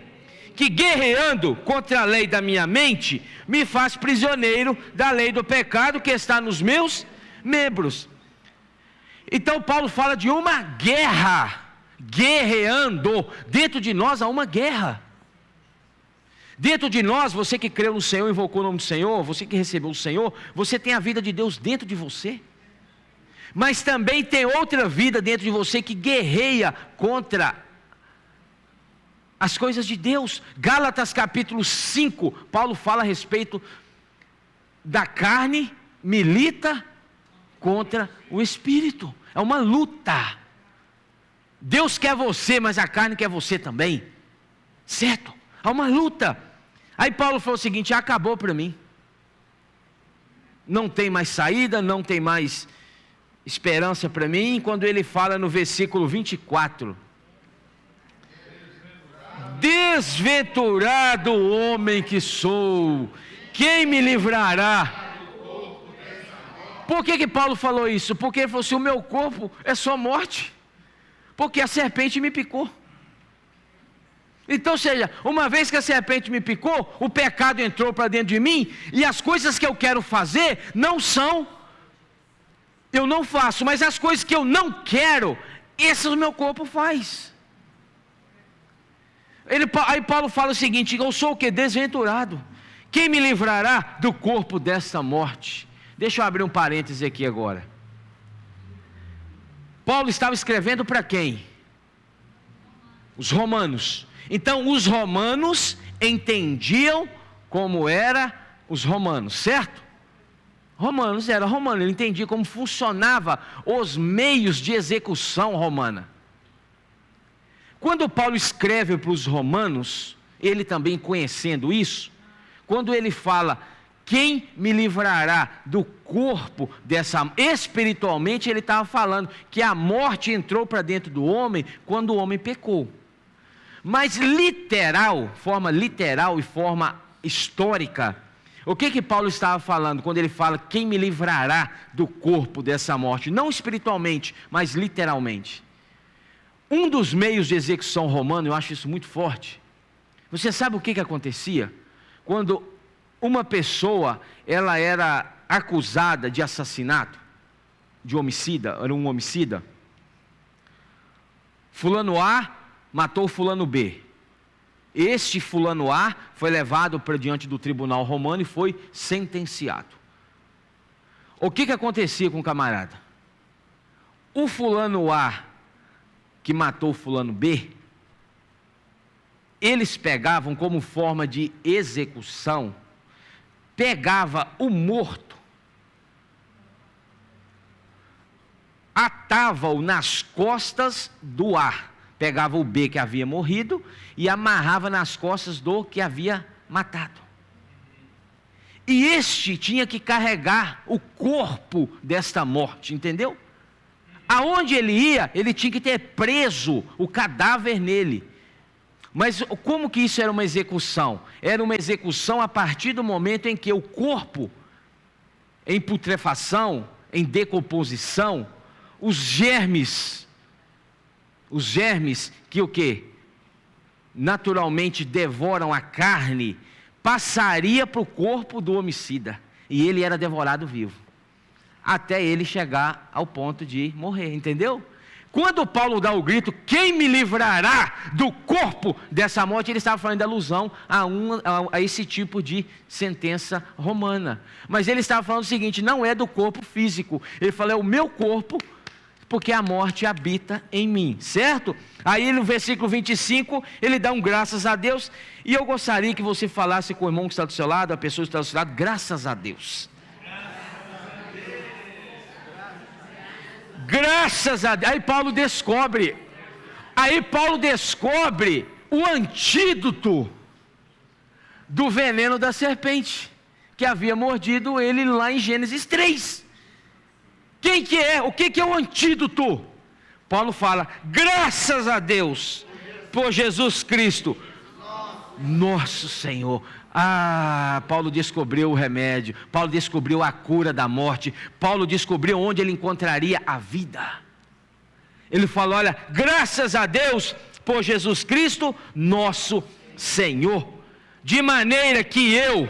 que guerreando contra a lei da minha mente, me faz prisioneiro da lei do pecado que está nos meus membros. Então Paulo fala de uma guerra, guerreando, dentro de nós há uma guerra. Dentro de nós, você que creu no Senhor, invocou o nome do Senhor, você que recebeu o Senhor, você tem a vida de Deus dentro de você. Mas também tem outra vida dentro de você que guerreia contra as coisas de Deus. Gálatas capítulo 5, Paulo fala a respeito da carne, milita contra o Espírito. É uma luta. Deus quer você, mas a carne quer você também. Certo? Há uma luta. Aí Paulo falou o seguinte: acabou para mim. Não tem mais saída, não tem mais esperança para mim. Quando ele fala no versículo 24: desventurado homem que sou, quem me livrará? Por que Paulo falou isso? Porque ele falou assim: o meu corpo é só morte, porque a serpente me picou. Então, seja, uma vez que a serpente me picou, o pecado entrou para dentro de mim, e as coisas que eu quero fazer eu não faço, mas as coisas que eu não quero, essas o meu corpo faz. Aí Paulo fala o seguinte: eu sou o que? Desventurado. Quem me livrará do corpo desta morte? Deixa eu abrir um parêntese aqui agora. Paulo estava escrevendo para quem? Os romanos. Então os romanos entendiam como era os romanos, certo? Romanos era romano, ele entendia como funcionava os meios de execução romana. Quando Paulo escreve para os romanos, ele também conhecendo isso, quando ele fala: quem me livrará do corpo dessa... Espiritualmente ele estava falando que a morte entrou para dentro do homem quando o homem pecou. Mas forma literal e forma histórica, o que Paulo estava falando quando ele fala: quem me livrará do corpo dessa morte? Não espiritualmente, mas literalmente. Um dos meios de execução romano, eu acho isso muito forte. Você sabe o que acontecia? Quando uma pessoa, ela era acusada de assassinato, de homicida, era um homicida. Fulano A matou fulano B. Este fulano A foi levado para diante do tribunal romano e foi sentenciado. O que acontecia com o camarada? O fulano A que matou o fulano B, eles pegavam como forma de execução, pegava o morto, atava-o nas costas do A, pegava o B que havia morrido e amarrava nas costas do que havia matado. E este tinha que carregar o corpo desta morte, entendeu? Aonde ele ia, ele tinha que ter preso o cadáver nele. Mas como que isso era uma execução? Era uma execução a partir do momento em que o corpo, em putrefação, em decomposição, os germes que o quê? Naturalmente devoram a carne, passaria para o corpo do homicida, e ele era devorado vivo, até ele chegar ao ponto de morrer, entendeu? Quando Paulo dá o grito, quem me livrará do corpo dessa morte, ele estava falando de alusão a esse tipo de sentença romana, mas ele estava falando o seguinte, não é do corpo físico, ele falou, é o meu corpo, porque a morte habita em mim, certo? Aí no versículo 25, ele dá um graças a Deus, e eu gostaria que você falasse com o irmão que está do seu lado, a pessoa que está do seu lado, graças a Deus. Graças a Deus. Aí Paulo descobre o antídoto do veneno da serpente, que havia mordido ele lá em Gênesis 3. Quem que é? O que é o antídoto? Paulo fala, graças a Deus, por Jesus Cristo, nosso Senhor. Paulo descobriu o remédio, Paulo descobriu a cura da morte, Paulo descobriu onde ele encontraria a vida. Ele falou, olha, graças a Deus, por Jesus Cristo, nosso Senhor, de maneira que eu,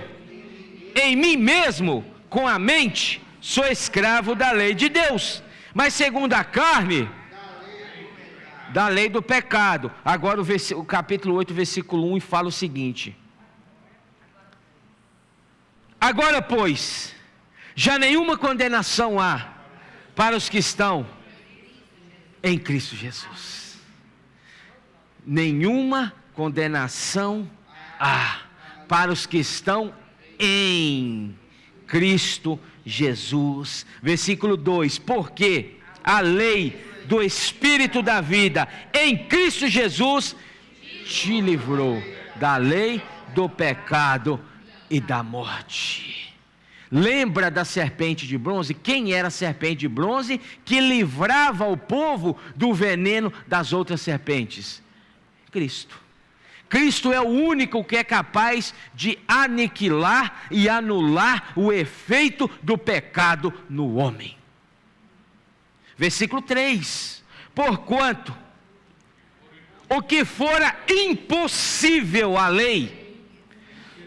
em mim mesmo, com a mente, sou escravo da lei de Deus, mas segundo a carne, da lei do pecado. Agora o capítulo 8, versículo 1, fala o seguinte, agora pois, já nenhuma condenação há para os que estão em Cristo Jesus. Nenhuma condenação há para os que estão em Cristo Jesus. Versículo 2, porque a lei do Espírito da vida em Cristo Jesus te livrou da lei do pecado e da morte. Lembra da serpente de bronze? Quem era a serpente de bronze que livrava o povo do veneno das outras serpentes? Cristo. Cristo é o único que é capaz de aniquilar e anular o efeito do pecado no homem. Versículo 3, porquanto o que fora impossível à lei,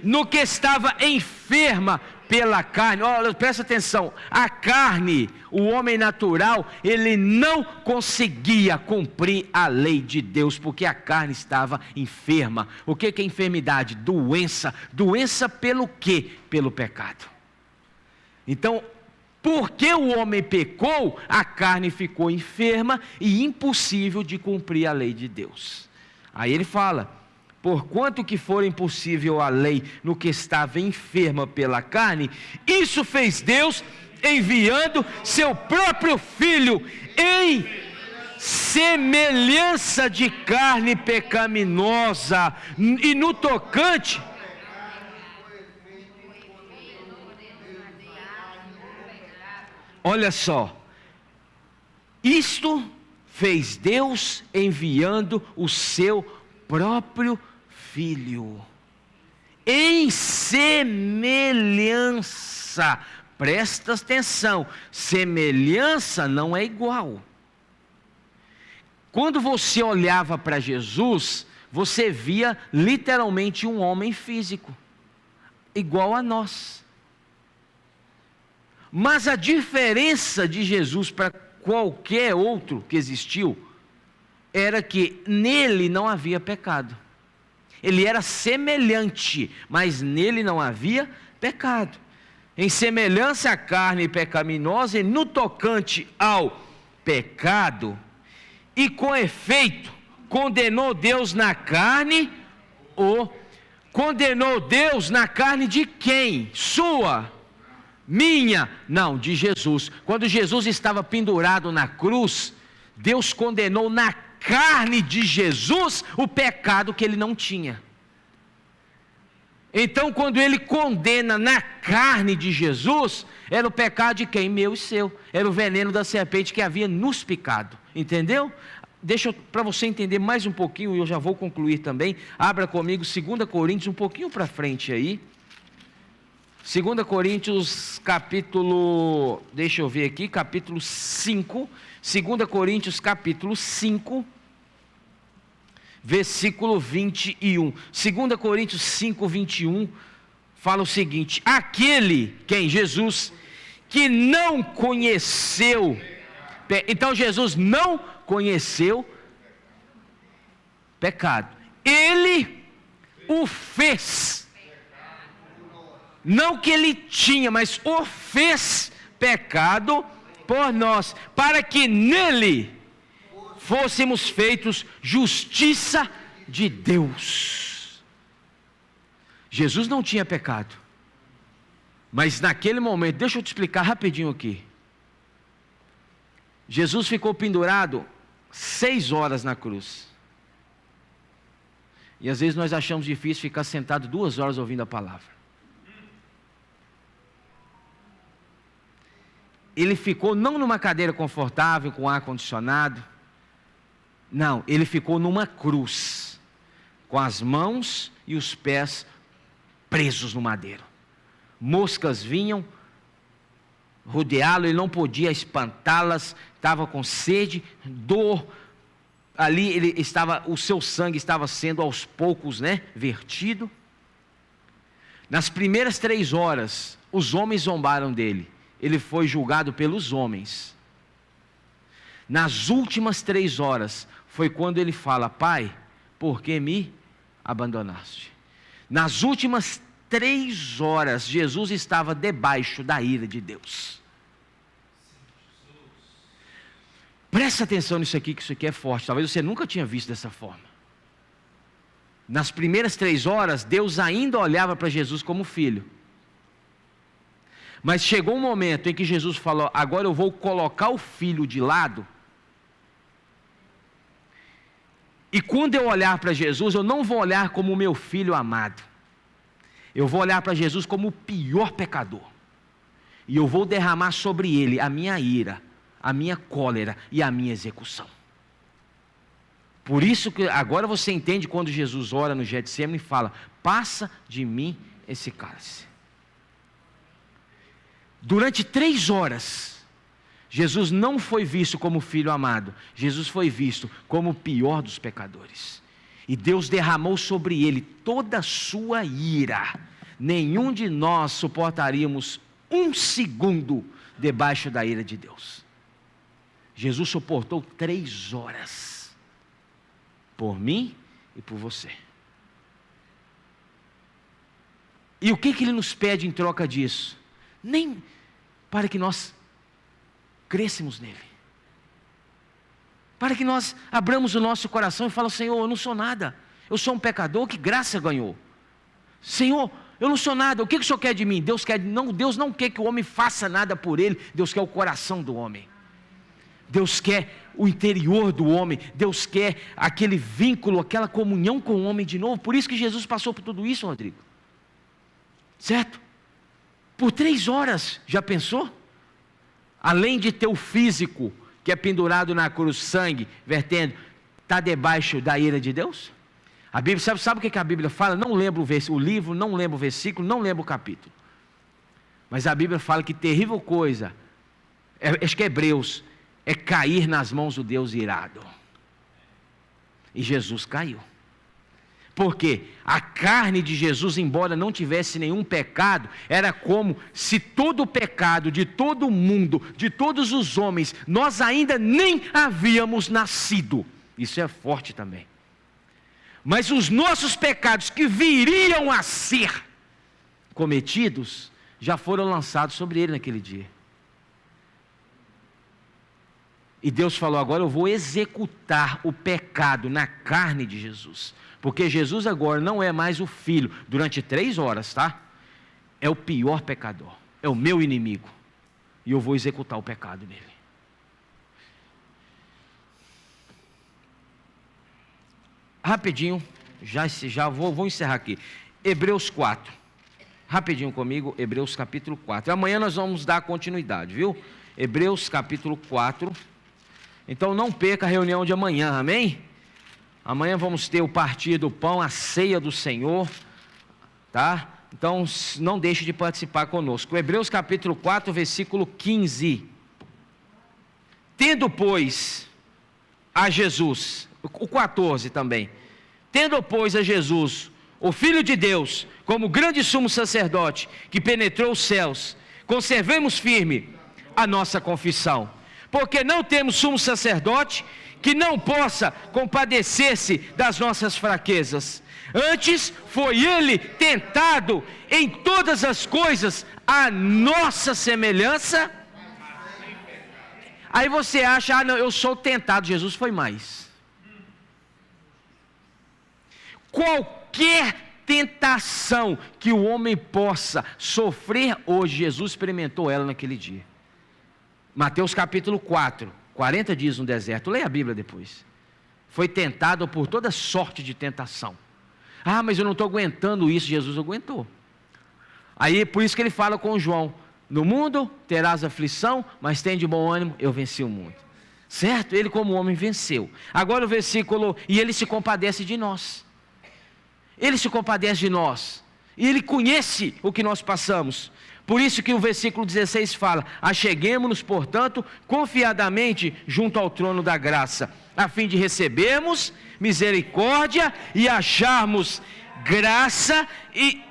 no que estava enferma pela carne, olha, presta atenção, a carne, o homem natural, ele não conseguia cumprir a lei de Deus, porque a carne estava enferma. O que é enfermidade? Doença. Doença pelo quê? Pelo pecado. Então, porque o homem pecou, a carne ficou enferma e impossível de cumprir a lei de Deus. Aí ele fala, porquanto que for impossível a lei no que estava enferma pela carne, isso fez Deus enviando seu próprio Filho em semelhança de carne pecaminosa, e no tocante, olha só, isto fez Deus enviando o seu próprio Filho, em semelhança, presta atenção, semelhança não é igual. Quando você olhava para Jesus, você via literalmente um homem físico, igual a nós. Mas a diferença de Jesus para qualquer outro que existiu, era que nele não havia pecado. Ele era semelhante, mas nele não havia pecado. Em semelhança à carne pecaminosa e no tocante ao pecado, e com efeito condenou Deus na carne Condenou Deus na carne de quem? Sua? Minha? Não, de Jesus. Quando Jesus estava pendurado na cruz, Deus condenou na carne de Jesus o pecado que ele não tinha. Então, quando ele condena na carne de Jesus, era o pecado de quem? Meu e seu. Era o veneno da serpente que havia nos picado. Entendeu? Deixa para você entender mais um pouquinho, e eu já vou concluir também. Abra comigo 2 Coríntios, um pouquinho para frente aí. 2 Coríntios, capítulo, deixa eu ver aqui, capítulo 5. 2 Coríntios, capítulo 5, versículo 21. 2 Coríntios 5, 21, fala o seguinte: aquele, quem? Jesus, que não conheceu, então Jesus não conheceu pecado, ele o fez, não que ele tinha, mas o fez pecado por nós, para que nele fôssemos feitos justiça de Deus. Jesus não tinha pecado, mas naquele momento, deixa eu te explicar rapidinho aqui. Jesus ficou pendurado 6 horas na cruz. E às vezes nós achamos difícil ficar sentado 2 horas ouvindo a palavra. Ele ficou não numa cadeira confortável, com ar condicionado. Não, ele ficou numa cruz, com as mãos e os pés presos no madeiro. Moscas vinham rodeá-lo, ele não podia espantá-las, estava com sede, dor. Ali ele estava, o seu sangue estava sendo aos poucos, vertido. Nas primeiras 3 horas, os homens zombaram dele. Ele foi julgado pelos homens. Nas últimas 3 horas, foi quando ele fala: Pai, por que me abandonaste? Nas últimas 3 horas, Jesus estava debaixo da ira de Deus. Presta atenção nisso aqui, que isso aqui é forte. Talvez você nunca tinha visto dessa forma. Nas primeiras 3 horas, Deus ainda olhava para Jesus como filho. Mas chegou um momento em que Jesus falou: agora eu vou colocar o filho de lado. E quando eu olhar para Jesus, eu não vou olhar como o meu filho amado. Eu vou olhar para Jesus como o pior pecador. E eu vou derramar sobre ele a minha ira, a minha cólera e a minha execução. Por isso que agora você entende quando Jesus ora no Getsemane e fala: passa de mim esse cálice. Durante 3 horas, Jesus não foi visto como filho amado. Jesus foi visto como o pior dos pecadores. E Deus derramou sobre ele toda a sua ira. Nenhum de nós suportaríamos 1 segundo debaixo da ira de Deus. Jesus suportou 3 horas. Por mim e por você. E o que ele nos pede em troca disso? Nem para que nós crescemos nele. Para que nós abramos o nosso coração e falamos: Senhor, eu não sou nada. Eu sou um pecador, que graça ganhou. Senhor, eu não sou nada. O que o Senhor quer de mim? Deus não quer que o homem faça nada por ele. Deus quer o coração do homem. Deus quer o interior do homem. Deus quer aquele vínculo, aquela comunhão com o homem de novo. Por isso que Jesus passou por tudo isso, Rodrigo. Certo? Por 3 horas, já pensou? Além de ter o físico, que é pendurado na cruz, sangue vertendo, está debaixo da ira de Deus? A Bíblia, sabe o que a Bíblia fala? Não lembro o livro, não lembro o versículo, não lembro o capítulo. Mas a Bíblia fala que terrível coisa, acho que é Hebreus, é cair nas mãos do Deus irado. E Jesus caiu. Porque a carne de Jesus, embora não tivesse nenhum pecado, era como se todo o pecado de todo o mundo, de todos os homens, nós ainda nem havíamos nascido. Isso é forte também. Mas os nossos pecados que viriam a ser cometidos, já foram lançados sobre ele naquele dia. E Deus falou: agora eu vou executar o pecado na carne de Jesus. Porque Jesus agora não é mais o filho, durante 3 horas, tá? É o pior pecador, é o meu inimigo. E eu vou executar o pecado nele. Rapidinho, já vou encerrar aqui. Hebreus 4. Rapidinho comigo, Hebreus capítulo 4. Amanhã nós vamos dar continuidade, viu? Hebreus capítulo 4. Então não perca a reunião de amanhã, amém? Amanhã vamos ter o partir do pão, a ceia do Senhor, tá? Então não deixe de participar conosco. Hebreus capítulo 4, versículo 15. Tendo, pois, a Jesus, o 14 também. Tendo, pois, a Jesus, o Filho de Deus, como grande sumo sacerdote, que penetrou os céus, conservemos firme a nossa confissão. Porque não temos sumo sacerdote que não possa compadecer-se das nossas fraquezas. Antes foi ele tentado em todas as coisas à nossa semelhança. Aí você acha: não, eu sou tentado. Jesus foi mais. Qualquer tentação que o homem possa sofrer hoje, Jesus experimentou ela naquele dia. Mateus capítulo 4, 40 dias no deserto, leia a Bíblia depois. Foi tentado por toda sorte de tentação. Mas eu não estou aguentando isso. Jesus aguentou. Aí por isso que ele fala com João: no mundo terás aflição, mas tem de bom ânimo, eu venci o mundo. Certo? Ele como homem venceu. Agora o versículo: e ele se compadece de nós. Ele se compadece de nós. E ele conhece o que nós passamos. Por isso que o versículo 16 fala: acheguemo-nos, portanto, confiadamente junto ao trono da graça, a fim de recebermos misericórdia e acharmos graça e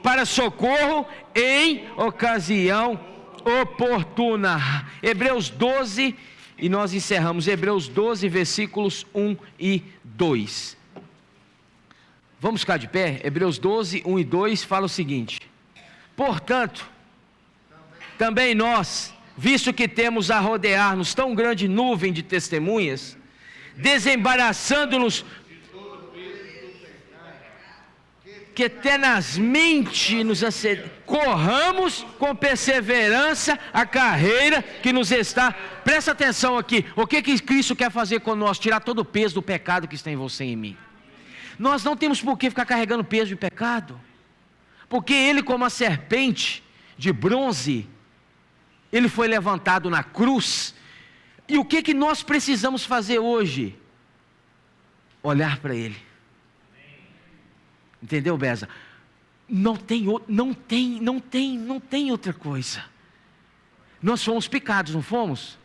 para socorro em ocasião oportuna. Hebreus 12, e nós encerramos. Hebreus 12, versículos 1 e 2. Vamos ficar de pé? Hebreus 12, 1 e 2 fala o seguinte: portanto, também nós, visto que temos a rodear-nos tão grande nuvem de testemunhas, desembaraçando-nos que tenazmente nos corramos com perseverança a carreira que nos está. Presta atenção aqui, o que Cristo quer fazer conosco? Tirar todo o peso do pecado que está em você e em mim. Nós não temos por que ficar carregando peso de pecado, porque ele, como a serpente de bronze, ele foi levantado na cruz. E o que nós precisamos fazer hoje? Olhar para ele. Entendeu, Beza? Não tem outra coisa. Nós fomos picados, não fomos?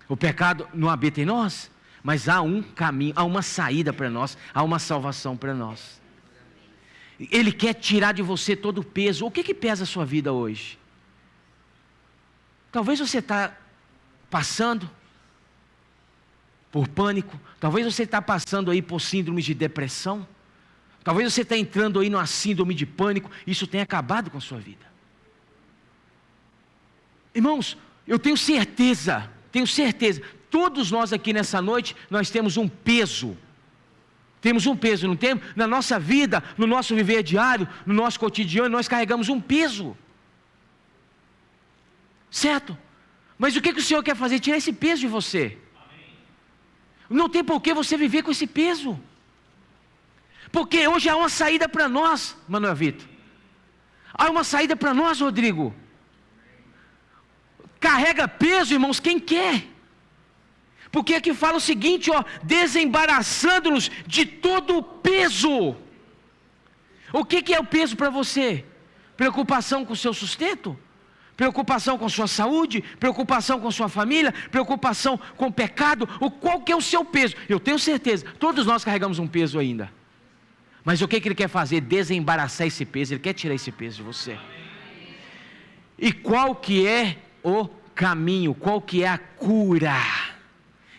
O pecado não habita em nós, mas há um caminho, há uma saída para nós, há uma salvação para nós. Ele quer tirar de você todo o peso. O que pesa a sua vida hoje? Talvez você está passando por pânico, talvez você está passando aí por síndrome de depressão, talvez você está entrando aí numa síndrome de pânico. Isso tem acabado com a sua vida. Irmãos, eu tenho certeza, todos nós aqui nessa noite, nós temos um peso. Temos um peso, não temos? Na nossa vida, no nosso viver diário, no nosso cotidiano, nós carregamos um peso. Certo? Mas o que o Senhor quer fazer? Tirar esse peso de você. Não tem por que você viver com esse peso. Porque hoje há uma saída para nós, Manuel Vitor. Há uma saída para nós, Rodrigo. Carrega peso, irmãos, quem quer. Porque aqui fala o seguinte, desembaraçando-nos de todo o peso. O que é o peso para você? Preocupação com o seu sustento? Preocupação com sua saúde? Preocupação com sua família? Preocupação com o pecado? Qual que é o seu peso? Eu tenho certeza, todos nós carregamos um peso ainda. Mas o que ele quer fazer? Desembaraçar esse peso. Ele quer tirar esse peso de você. E qual que é o caminho? Qual que é a cura?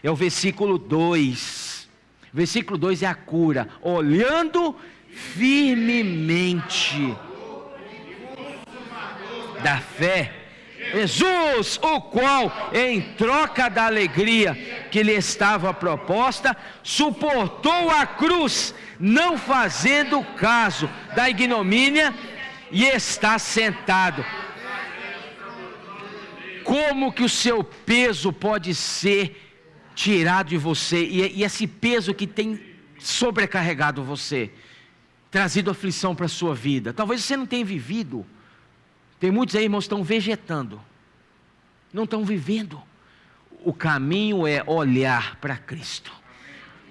É o versículo 2. Versículo 2 é a cura. Olhando firmemente da fé, Jesus, o qual, em troca da alegria que lhe estava proposta, suportou a cruz, não fazendo caso da ignomínia, e está sentado. Como que o seu peso pode ser tirado de você? E esse peso que tem sobrecarregado você, trazido aflição para a sua vida. Talvez você não tenha vivido. Tem muitos aí, irmãos, que estão vegetando, não estão vivendo. O caminho é olhar para Cristo.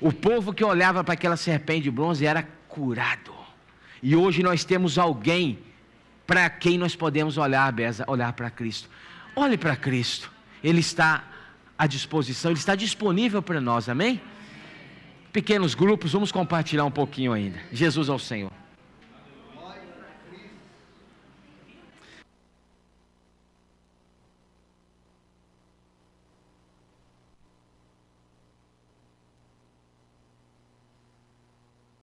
O povo que olhava para aquela serpente de bronze era curado. E hoje nós temos alguém para quem nós podemos olhar, Beza, olhar para Cristo. Olhe para Cristo. Ele está à disposição, Ele está disponível para nós, amém? Pequenos grupos, vamos compartilhar um pouquinho ainda. Jesus ao Senhor.